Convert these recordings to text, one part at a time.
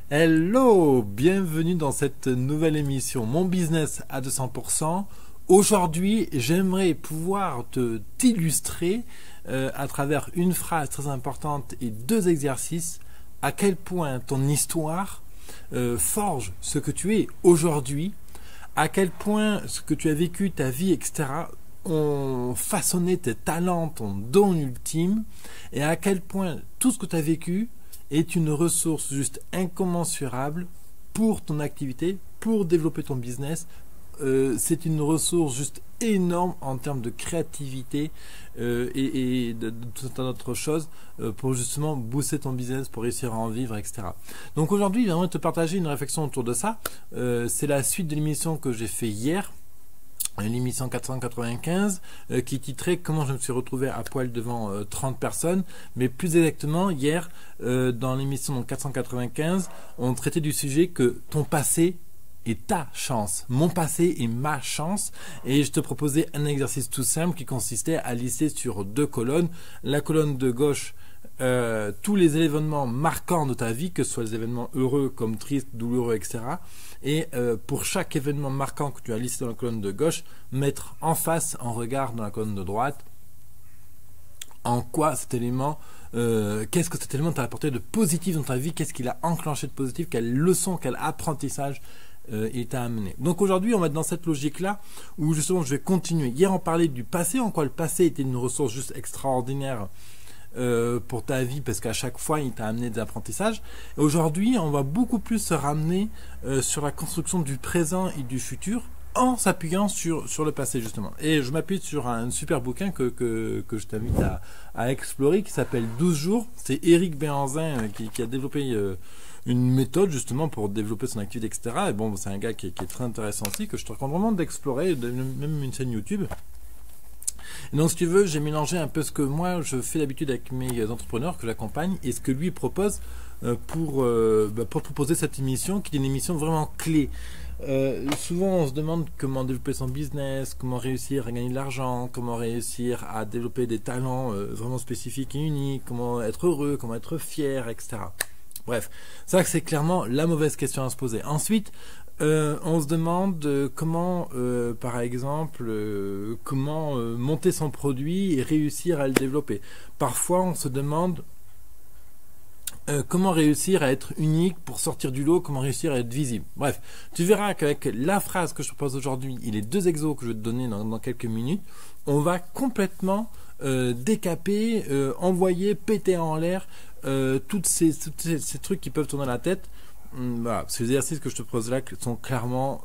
Hello, bienvenue dans cette nouvelle émission Mon business à 200%. Aujourd'hui, j'aimerais pouvoir t'illustrer à travers une phrase très importante et deux exercices à quel point ton histoire forge ce que tu es aujourd'hui, à quel point ce que tu as vécu, ta vie, etc. ont façonné tes talents, ton don ultime, et à quel point tout ce que tu as vécu est une ressource juste incommensurable pour ton activité, pour développer ton business. C'est une ressource juste énorme en termes de créativité et de tout un tas d'autres choses pour justement booster ton business, pour réussir à en vivre, etc. Donc aujourd'hui, j'aimerais te partager une réflexion autour de ça. C'est la suite de l'émission que j'ai fait hier, l'émission 495 qui titrait comment je me suis retrouvé à poil devant 30 personnes, mais plus exactement hier dans l'émission 495 on traitait du sujet que ton passé est ta chance, mon passé est ma chance, et je te proposais un exercice tout simple qui consistait à lister sur deux colonnes. La colonne de gauche, tous les événements marquants de ta vie, que ce soit les événements heureux comme tristes, douloureux, etc. Et pour chaque événement marquant que tu as listé dans la colonne de gauche, mettre en face, en regard dans la colonne de droite, en quoi cet élément, qu'est-ce que cet élément t'a apporté de positif dans ta vie, qu'est-ce qu'il a enclenché de positif, quelle leçon, quel apprentissage il t'a amené. Donc aujourd'hui, on va être dans cette logique-là où justement je vais continuer. Hier, on parlait du passé, en quoi le passé était une ressource juste extraordinaire pour ta vie, parce qu'à chaque fois il t'a amené des apprentissages. Et aujourd'hui, on va beaucoup plus se ramener sur la construction du présent et du futur en s'appuyant sur le passé justement. Et je m'appuie sur un super bouquin que je t'invite à explorer, qui s'appelle 12 jours. C'est Eric Béhanzin qui a développé une méthode justement pour développer son activité, etc. Et bon, c'est un gars qui est très intéressant aussi, que je te recommande vraiment d'explorer, même une chaîne YouTube. Et donc, si tu veux, j'ai mélangé un peu ce que moi je fais d'habitude avec mes entrepreneurs que j'accompagne et ce que lui propose pour proposer cette émission, qui est une émission vraiment clé. Souvent, on se demande comment développer son business, comment réussir à gagner de l'argent, comment réussir à développer des talents vraiment spécifiques et uniques, comment être heureux, comment être fier, etc. Bref, ça c'est clairement la mauvaise question à se poser. Ensuite, on se demande comment, par exemple, comment monter son produit et réussir à le développer. Parfois, on se demande comment réussir à être unique pour sortir du lot, comment réussir à être visible. Bref, tu verras qu'avec la phrase que je propose aujourd'hui et les deux exos que je vais te donner dans quelques minutes, on va complètement décaper, envoyer, péter en l'air tous ces trucs qui peuvent tourner la tête. Voilà, ces exercices que je te propose là sont clairement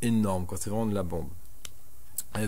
énormes, quoi. C'est vraiment de la bombe.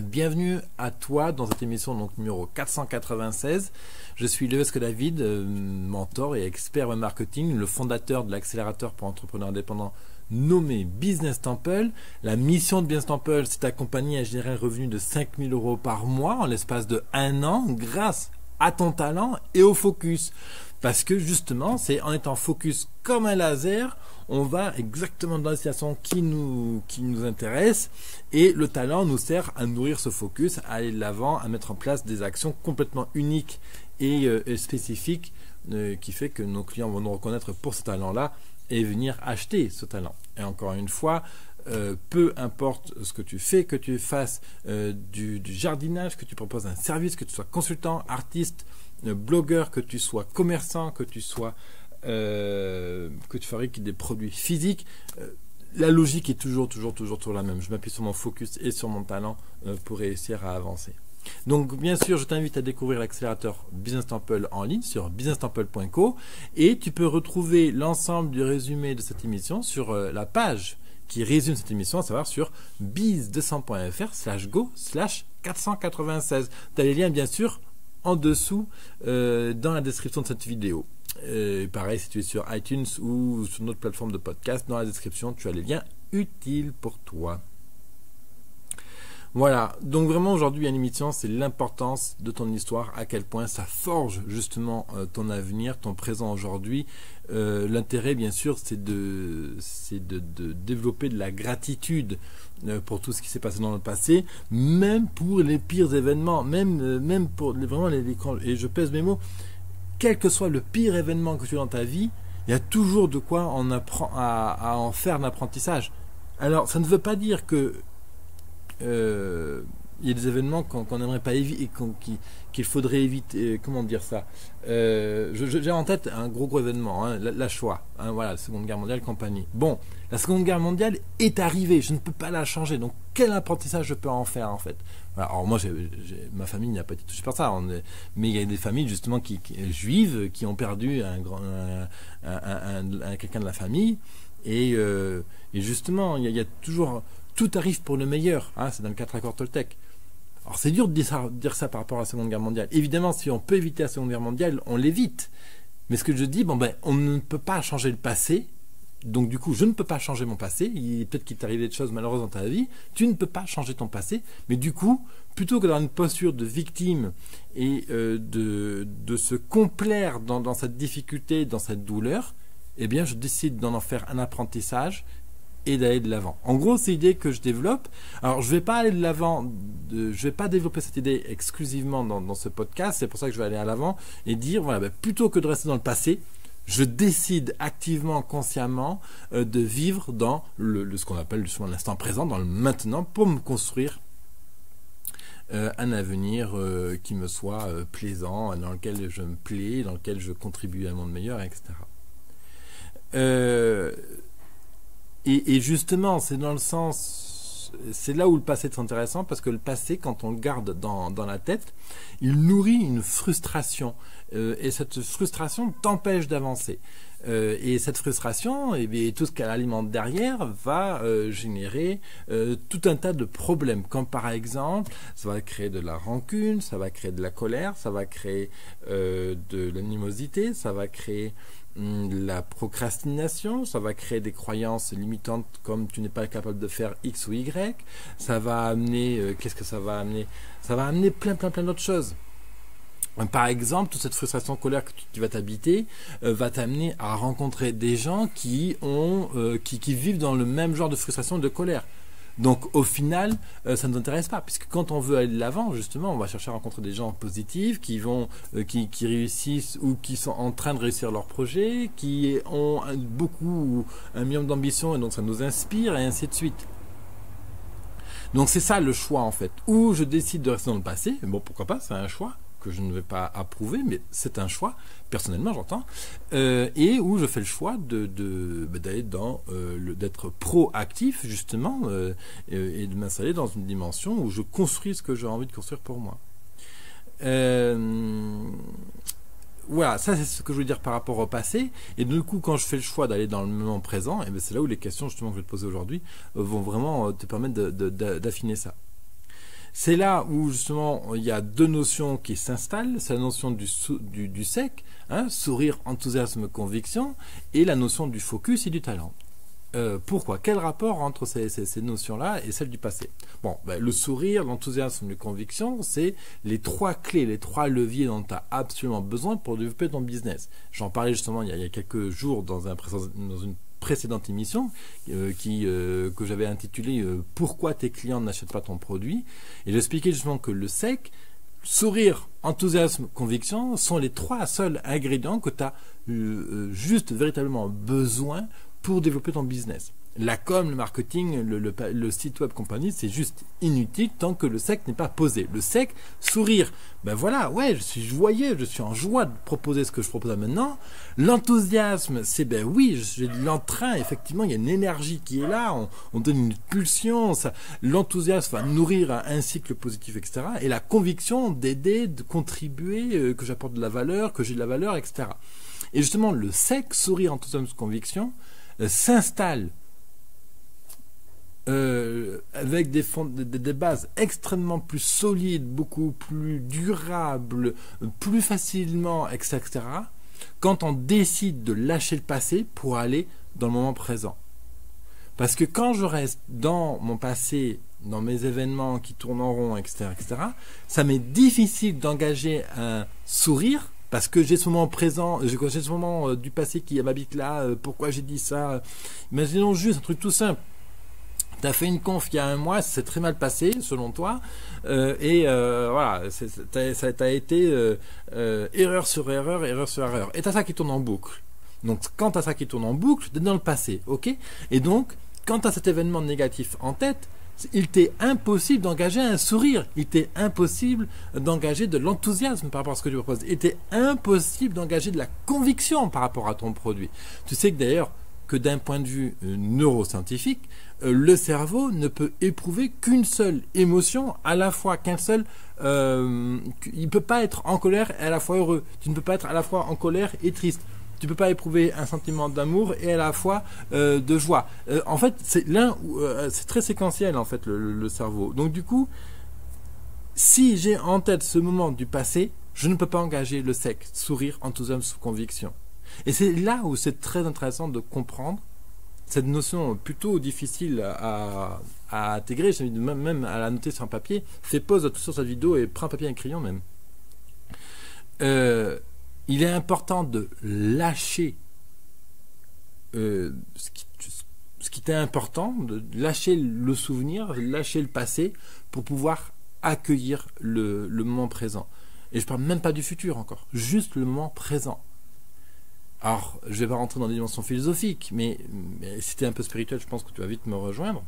Bienvenue à toi dans cette émission donc numéro 496. Je suis Levesque David, mentor et expert en marketing, le fondateur de l'accélérateur pour entrepreneurs indépendants nommé Business Temple. La mission de Business Temple, c'est d'accompagner à générer un revenu de 5 000 € par mois en l'espace de 1 an grâce à ton talent et au focus. Parce que justement, c'est en étant focus comme un laser, on va exactement dans la situation qui nous intéresse, et le talent nous sert à nourrir ce focus, à aller de l'avant, à mettre en place des actions complètement uniques et spécifiques qui fait que nos clients vont nous reconnaître pour ce talent-là et venir acheter ce talent. Et encore une fois, peu importe ce que tu fais, que tu fasses du jardinage, que tu proposes un service, que tu sois consultant, artiste, blogueur, que tu sois commerçant, que tu fabriques des produits physiques, la logique est toujours la même. Je m'appuie sur mon focus et sur mon talent pour réussir à avancer. Donc bien sûr, je t'invite à découvrir l'accélérateur Business Temple en ligne sur businesstemple.co, et tu peux retrouver l'ensemble du résumé de cette émission sur la page qui résume cette émission, à savoir sur biz200.fr/go/496. Tu as les liens bien sûr en dessous dans la description de cette vidéo. Pareil, si tu es sur iTunes ou sur notre plateforme de podcast, dans la description, tu as les liens utiles pour toi. Voilà, donc vraiment aujourd'hui à l'émission, c'est l'importance de ton histoire, à quel point ça forge justement ton avenir, ton présent aujourd'hui. L'intérêt bien sûr, c'est de développer de la gratitude pour tout ce qui s'est passé dans le passé, même pour les pires événements, même pour vraiment et je pèse mes mots, quel que soit le pire événement que tu as dans ta vie, Il y a toujours de quoi on apprend à en faire un apprentissage. Alors, ça ne veut pas dire que il y a des événements qu'on n'aimerait pas éviter, qu'il faudrait éviter. Comment dire ça? J'ai en tête un gros événement, hein, la Shoah, hein, voilà, la Seconde Guerre mondiale, compagnie. Bon, la Seconde Guerre mondiale est arrivée, je ne peux pas la changer. Donc, quel apprentissage je peux en faire en fait? Voilà, alors moi, ma famille n'a pas été touchée par ça, mais il y a des familles justement juives qui ont perdu quelqu'un de la famille, et justement, il y a toujours tout arrive pour le meilleur, hein, c'est dans le 4 accords Toltec. Alors c'est dur de dire ça par rapport à la Seconde Guerre mondiale. Évidemment, si on peut éviter la Seconde Guerre mondiale, on l'évite. Mais ce que je dis, on ne peut pas changer le passé. Donc du coup, je ne peux pas changer mon passé. Peut-être qu'il t'est arrivé des choses malheureuses dans ta vie. Tu ne peux pas changer ton passé. Mais du coup, plutôt que dans une posture de victime et de se complaire dans cette difficulté, dans cette douleur, eh bien, je décide d'en faire un apprentissage et d'aller de l'avant. En gros, c'est l'idée que je développe. Alors, je vais pas aller de l'avant, je vais pas développer cette idée exclusivement dans ce podcast. C'est pour ça que je vais aller à l'avant et dire, voilà, plutôt que de rester dans le passé, je décide activement, consciemment, de vivre dans ce qu'on appelle justement l'instant présent, dans le maintenant, pour me construire un avenir qui me soit plaisant, dans lequel je me plais, dans lequel je contribue à un monde meilleur, etc. Et justement, c'est dans le sens, c'est là où le passé est intéressant, parce que le passé, quand on le garde dans la tête, il nourrit une frustration, et cette frustration t'empêche d'avancer. Et cette frustration, et tout ce qu'elle alimente derrière, va générer tout un tas de problèmes, comme par exemple, ça va créer de la rancune, ça va créer de la colère, ça va créer de l'animosité, ça va créer la procrastination, ça va créer des croyances limitantes comme tu n'es pas capable de faire X ou Y, ça va amener, qu'est-ce que ça va amener? Ça va amener plein d'autres choses. Par exemple, toute cette frustration, colère qui va t'habiter va t'amener à rencontrer des gens qui vivent dans le même genre de frustration et de colère. Donc au final, ça ne nous intéresse pas, puisque quand on veut aller de l'avant, justement, on va chercher à rencontrer des gens positifs qui réussissent ou qui sont en train de réussir leur projet, qui ont un minimum d'ambition, et donc ça nous inspire, et ainsi de suite. Donc c'est ça le choix en fait. Ou je décide de rester dans le passé, bon pourquoi pas, c'est un choix que je ne vais pas approuver, mais c'est un choix, personnellement j'entends, et où je fais le choix d'aller d'être proactif justement, et de m'installer dans une dimension où je construis ce que j'ai envie de construire pour moi. Voilà, ça c'est ce que je veux dire par rapport au passé. Et du coup, quand je fais le choix d'aller dans le moment présent, et c'est là où les questions justement que je vais te poser aujourd'hui vont vraiment te permettre d'affiner ça. C'est là où justement il y a deux notions qui s'installent, c'est la notion du SEC, hein, sourire, enthousiasme, conviction, et la notion du focus et du talent. Pourquoi? Quel rapport entre ces notions-là et celles du passé? Bon, le sourire, l'enthousiasme, la conviction, c'est les trois clés, les trois leviers dont tu as absolument besoin pour développer ton business. J'en parlais justement il y a quelques jours dans une précédente émission que j'avais intitulée Pourquoi tes clients n'achètent pas ton produit, et j'expliquais justement que le SEC, sourire, enthousiasme, conviction sont les trois seuls ingrédients que tu as juste véritablement besoin pour développer ton business. La com, le marketing, le site web compagnie, c'est juste inutile tant que le SEC n'est pas posé. Le SEC, sourire, voilà, ouais, je suis joyeux, je suis en joie de proposer ce que je propose maintenant. L'enthousiasme, c'est oui, j'ai de l'entrain, effectivement, il y a une énergie qui est là, on donne une pulsion, l'enthousiasme va nourrir un cycle positif, etc. Et la conviction d'aider, de contribuer, que j'apporte de la valeur, que j'ai de la valeur, etc. Et justement, le SEC, sourire, enthousiasme, conviction, s'installe avec des bases extrêmement plus solides, beaucoup plus durables, plus facilement, etc., quand on décide de lâcher le passé pour aller dans le moment présent. Parce que quand je reste dans mon passé, dans mes événements qui tournent en rond, etc., ça m'est difficile d'engager un sourire, parce que j'ai ce moment présent, j'ai ce moment du passé qui m'habite là, pourquoi j'ai dit ça. Imaginons juste un truc tout simple. Tu as fait une conf il y a un mois, ça s'est très mal passé, selon toi, voilà, ça a été erreur sur erreur, et tu as ça qui tourne en boucle. Donc quand tu as ça qui tourne en boucle, tu es dans le passé, ok? Et donc, quand tu as cet événement négatif en tête, il t'est impossible d'engager un sourire, il t'est impossible d'engager de l'enthousiasme par rapport à ce que tu proposes, il t'est impossible d'engager de la conviction par rapport à ton produit. Tu sais que d'ailleurs, que d'un point de vue neuroscientifique, le cerveau ne peut éprouver qu'une seule émotion, à la fois qu'un seul... il ne peut pas être en colère et à la fois heureux. Tu ne peux pas être à la fois en colère et triste. Tu ne peux pas éprouver un sentiment d'amour et à la fois de joie. En fait, c'est c'est très séquentiel en fait le cerveau. Donc du coup, si j'ai en tête ce moment du passé, je ne peux pas engager le sec, sourire, enthousiasme, conviction. Et c'est là où c'est très intéressant de comprendre cette notion plutôt difficile à intégrer, même à la noter sur un papier. Fais pause sur cette vidéo et prends un papier et un crayon même. Il est important de lâcher ce qui t'est important, de lâcher le souvenir, lâcher le passé pour pouvoir accueillir le moment présent. Et je parle même pas du futur encore, juste le moment présent. Alors, je vais pas rentrer dans des dimensions philosophiques, mais si tu es un peu spirituel, je pense que tu vas vite me rejoindre.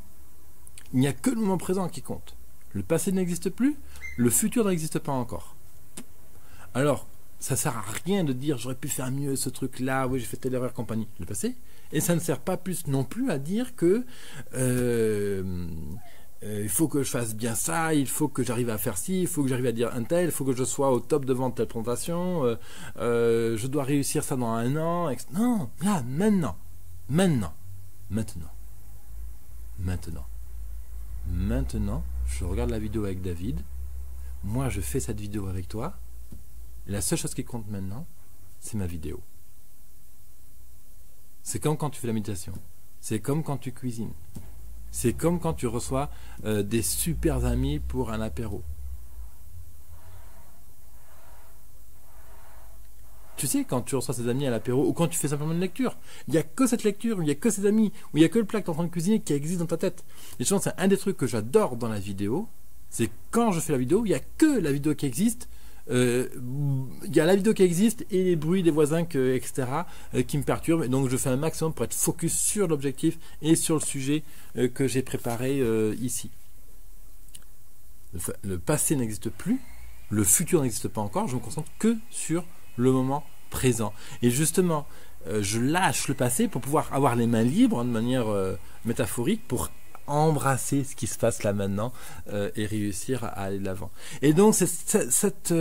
Il n'y a que le moment présent qui compte. Le passé n'existe plus, le futur n'existe pas encore. Alors, ça sert à rien de dire j'aurais pu faire mieux ce truc-là, oui j'ai fait telle erreur, compagnie. Le passé. Et ça ne sert pas plus non plus à dire que il faut que je fasse bien ça, il faut que j'arrive à faire ci, il faut que j'arrive à dire un tel, il faut que je sois au top devant telle présentation, je dois réussir ça dans 1 an. Non, là, maintenant, je regarde la vidéo avec David, moi je fais cette vidéo avec toi, et la seule chose qui compte maintenant, c'est ma vidéo. C'est comme quand tu fais la méditation, c'est comme quand tu cuisines. C'est comme quand tu reçois des super amis pour un apéro. Tu sais, quand tu reçois ces amis à l'apéro ou quand tu fais simplement une lecture, il n'y a que cette lecture, il n'y a que ces amis, ou il n'y a que le plat que tu es en train de cuisiner qui existe dans ta tête. Et je pense que c'est un des trucs que j'adore dans la vidéo, c'est quand je fais la vidéo, il n'y a que la vidéo qui existe. Il y a la vidéo qui existe et les bruits des voisins, etc., qui me perturbent. Et donc je fais un maximum pour être focus sur l'objectif et sur le sujet que j'ai préparé ici. Le passé n'existe plus, le futur n'existe pas encore, je me concentre que sur le moment présent. Et justement, je lâche le passé pour pouvoir avoir les mains libres, de manière métaphorique, pour embrasser ce qui se passe là maintenant et réussir à aller de l'avant. Et donc c'est cette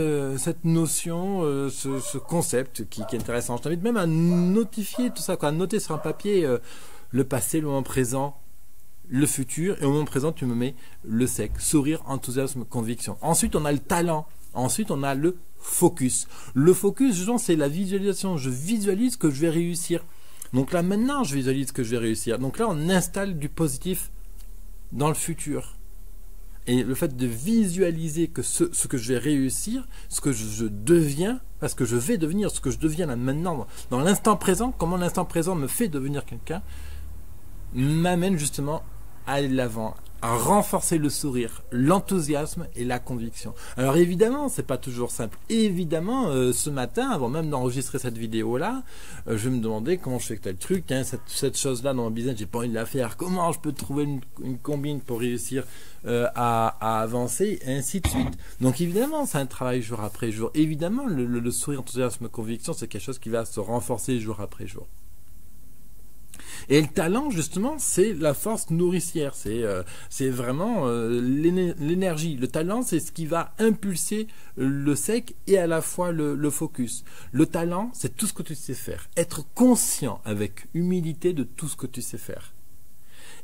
notion, ce concept qui est intéressant. Je t'invite même à notifier tout ça, à noter sur un papier le passé, le moment présent, le futur, et au moment présent tu me mets le sec, sourire, enthousiasme, conviction. Ensuite on a le talent, ensuite on a le focus. Le focus, justement, c'est la visualisation. Je visualise que je vais réussir. Donc là maintenant je visualise que je vais réussir. Donc là on installe du positif dans le futur. Et le fait de visualiser que ce que je vais réussir, ce que je deviens, parce que je vais devenir ce que je deviens là maintenant, dans l'instant présent, comment l'instant présent me fait devenir quelqu'un, m'amène justement à aller de l'avant, à renforcer le sourire, l'enthousiasme et la conviction. Alors évidemment, c'est pas toujours simple. Évidemment, ce matin, avant même d'enregistrer cette vidéo-là, je me demandais comment je fais tel truc, hein, cette chose-là dans mon business, j'ai pas envie de la faire. Comment je peux trouver une combine pour réussir à avancer, et ainsi de suite. Donc évidemment, c'est un travail jour après jour. Évidemment, le sourire, enthousiasme, conviction, c'est quelque chose qui va se renforcer jour après jour. Et le talent, justement, c'est la force nourricière, c'est vraiment l'énergie. Le talent, c'est ce qui va impulser le sec et à la fois le focus. Le talent, c'est tout ce que tu sais faire. Être conscient avec humilité de tout ce que tu sais faire.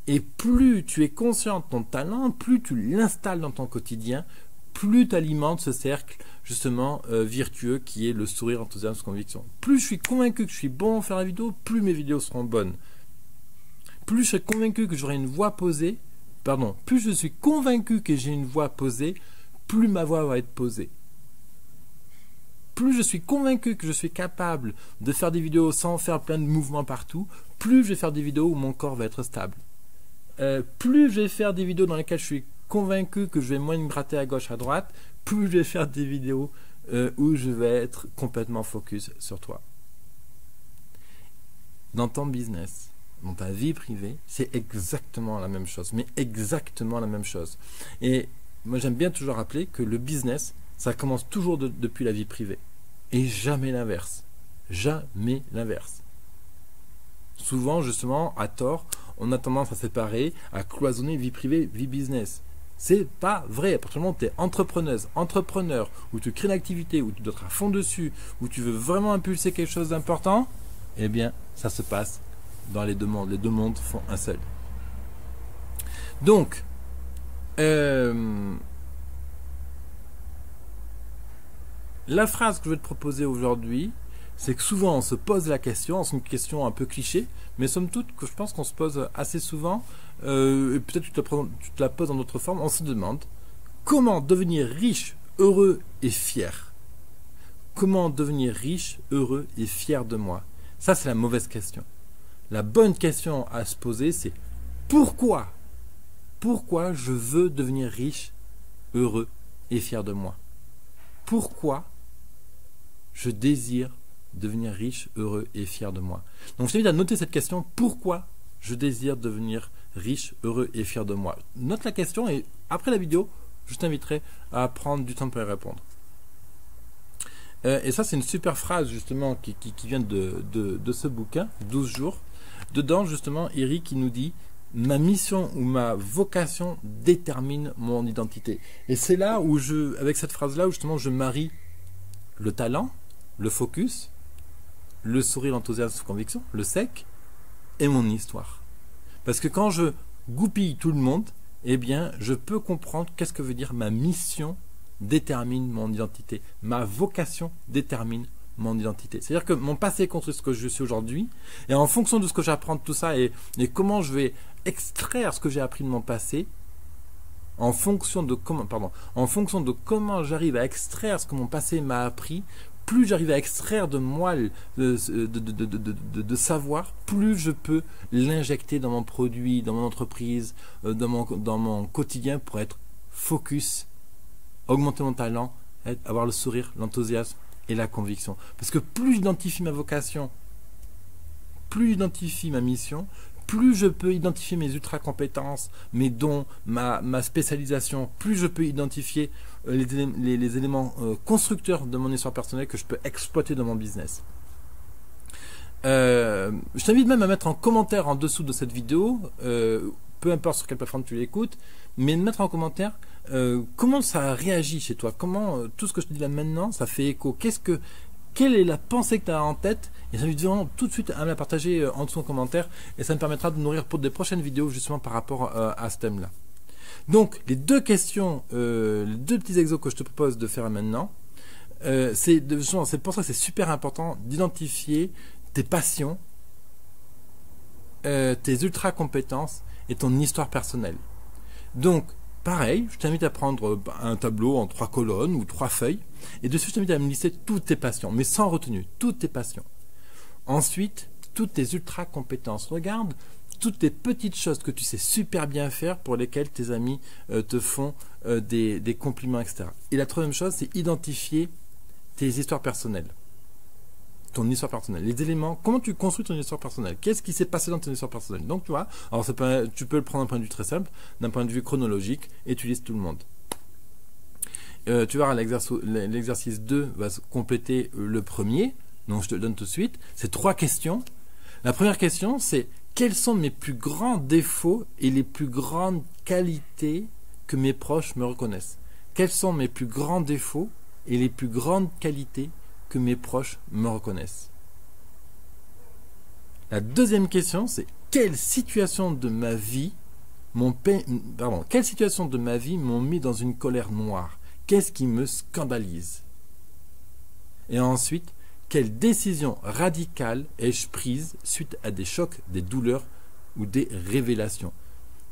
Et plus tu es conscient de ton talent, plus tu l'installes dans ton quotidien, plus tu alimentes ce cercle justement virtueux qui est le sourire, enthousiasme, conviction. Plus je suis convaincu que je suis bon à faire la vidéo, plus mes vidéos seront bonnes. Plus je serai convaincu que j'aurai une voix posée, plus je suis convaincu que j'ai une voix posée, plus ma voix va être posée. Plus je suis convaincu que je suis capable de faire des vidéos sans faire plein de mouvements partout, plus je vais faire des vidéos où mon corps va être stable. Plus je vais faire des vidéos dans lesquelles je suis convaincu que je vais moins me gratter à gauche, à droite, plus je vais faire des vidéos où je vais être complètement focus sur toi. dans ton business, dans ta vie privée, c'est exactement la même chose. Mais exactement la même chose. Et moi, j'aime bien toujours rappeler que le business, ça commence toujours depuis la vie privée. Et jamais l'inverse. Jamais l'inverse. Souvent, justement, à tort, on a tendance à séparer, à cloisonner vie privée, vie business. C'est pas vrai. À partir du moment où tu es entrepreneuse, entrepreneur, où tu crées une activité, où tu dois être à fond dessus, où tu veux vraiment impulser quelque chose d'important, eh bien, ça se passe dans les deux mondes. Les deux mondes font un seul. Donc, la phrase que je vais te proposer aujourd'hui, c'est que souvent on se pose la question, c'est une question un peu cliché, mais somme toute que je pense qu'on se pose assez souvent, et peut-être tu te la poses en autre forme, on se demande comment devenir riche, heureux et fier. Comment devenir riche, heureux et fier de moi? Ça, c'est la mauvaise question. La bonne question à se poser, c'est pourquoi? Pourquoi je veux devenir riche, heureux et fier de moi? Pourquoi je désire devenir riche, heureux et fier de moi? Donc je t'invite à noter cette question, pourquoi je désire devenir riche, heureux et fier de moi? Note la question et après la vidéo, je t'inviterai à prendre du temps pour y répondre. Et ça, c'est une super phrase justement qui vient de ce bouquin, 12 jours. Dedans, justement, Eric qui nous dit « Ma mission ou ma vocation détermine mon identité ». Et c'est là où avec cette phrase-là, où justement je marie le talent, le focus, le sourire, l'enthousiasme, conviction, le sec, et mon histoire. Parce que quand je goupille tout le monde, eh bien, je peux comprendre qu'est-ce que veut dire ma mission détermine mon identité. Ma vocation détermine mon identité. C'est-à-dire que mon passé construit ce que je suis aujourd'hui, et en fonction de ce que j'apprends de tout ça, et comment je vais extraire ce que j'ai appris de mon passé, en fonction de comment j'arrive à extraire ce que mon passé m'a appris, plus j'arrive à extraire de moi de savoir, plus je peux l'injecter dans mon produit, dans mon entreprise, dans mon quotidien pour être focus, augmenter mon talent, avoir le sourire, l'enthousiasme et la conviction. Parce que plus j'identifie ma vocation, plus j'identifie ma mission, plus je peux identifier mes ultra compétences, mes dons, ma spécialisation, plus je peux identifier les éléments constructeurs de mon histoire personnelle que je peux exploiter dans mon business. Je t'invite même à mettre en commentaire en dessous de cette vidéo, peu importe sur quelle plateforme tu l'écoutes, mais de mettre en commentaire comment ça réagit chez toi, comment tout ce que je te dis là maintenant, ça fait écho, quelle est la pensée que tu as en tête, et j'invite vraiment tout de suite à me la partager en dessous en commentaire, et ça me permettra de nourrir pour des prochaines vidéos justement par rapport à ce thème-là. Donc, les deux questions, les deux petits exos que je te propose de faire maintenant, c'est pour ça que c'est super important d'identifier tes passions, tes ultra compétences et ton histoire personnelle. Donc, pareil, je t'invite à prendre un tableau en 3 colonnes ou 3 feuilles, et dessus je t'invite à me lister toutes tes passions, mais sans retenue, toutes tes passions. Ensuite, toutes tes ultra compétences. Regarde toutes les petites choses que tu sais super bien faire pour lesquelles tes amis te font des compliments, etc. Et la troisième chose, c'est identifier tes histoires personnelles. Ton histoire personnelle, les éléments, comment tu construis ton histoire personnelle, qu'est-ce qui s'est passé dans ton histoire personnelle. Donc tu vois, alors tu peux le prendre d'un point de vue très simple, d'un point de vue chronologique, et tu listes tout le monde. Tu verras, l'exercice 2 va compléter le premier, donc je te le donne tout de suite. C'est 3 questions. La première question, c'est quels sont mes plus grands défauts et les plus grandes qualités que mes proches me reconnaissent? Quels sont mes plus grands défauts et les plus grandes qualités que mes proches me reconnaissent? La deuxième question, c'est quelle situation de ma vie m'ont mis dans une colère noire? Qu'est-ce qui me scandalise? Et ensuite, quelle décision radicale ai-je prise suite à des chocs, des douleurs ou des révélations?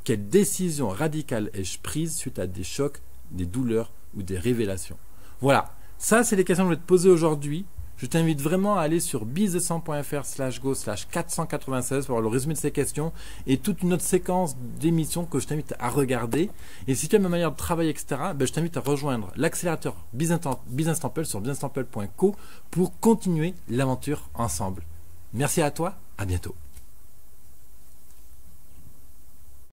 Quelle décision radicale ai-je prise suite à des chocs, des douleurs ou des révélations? Voilà, ça c'est les questions que je vais te poser aujourd'hui. Je t'invite vraiment à aller sur business100.fr/go/496 pour avoir le résumé de ces questions et toute une autre séquence d'émissions que je t'invite à regarder. Et si tu aimes ma manière de travailler, etc., je t'invite à rejoindre l'accélérateur Business Temple sur businesstemple.co pour continuer l'aventure ensemble. Merci à toi, à bientôt.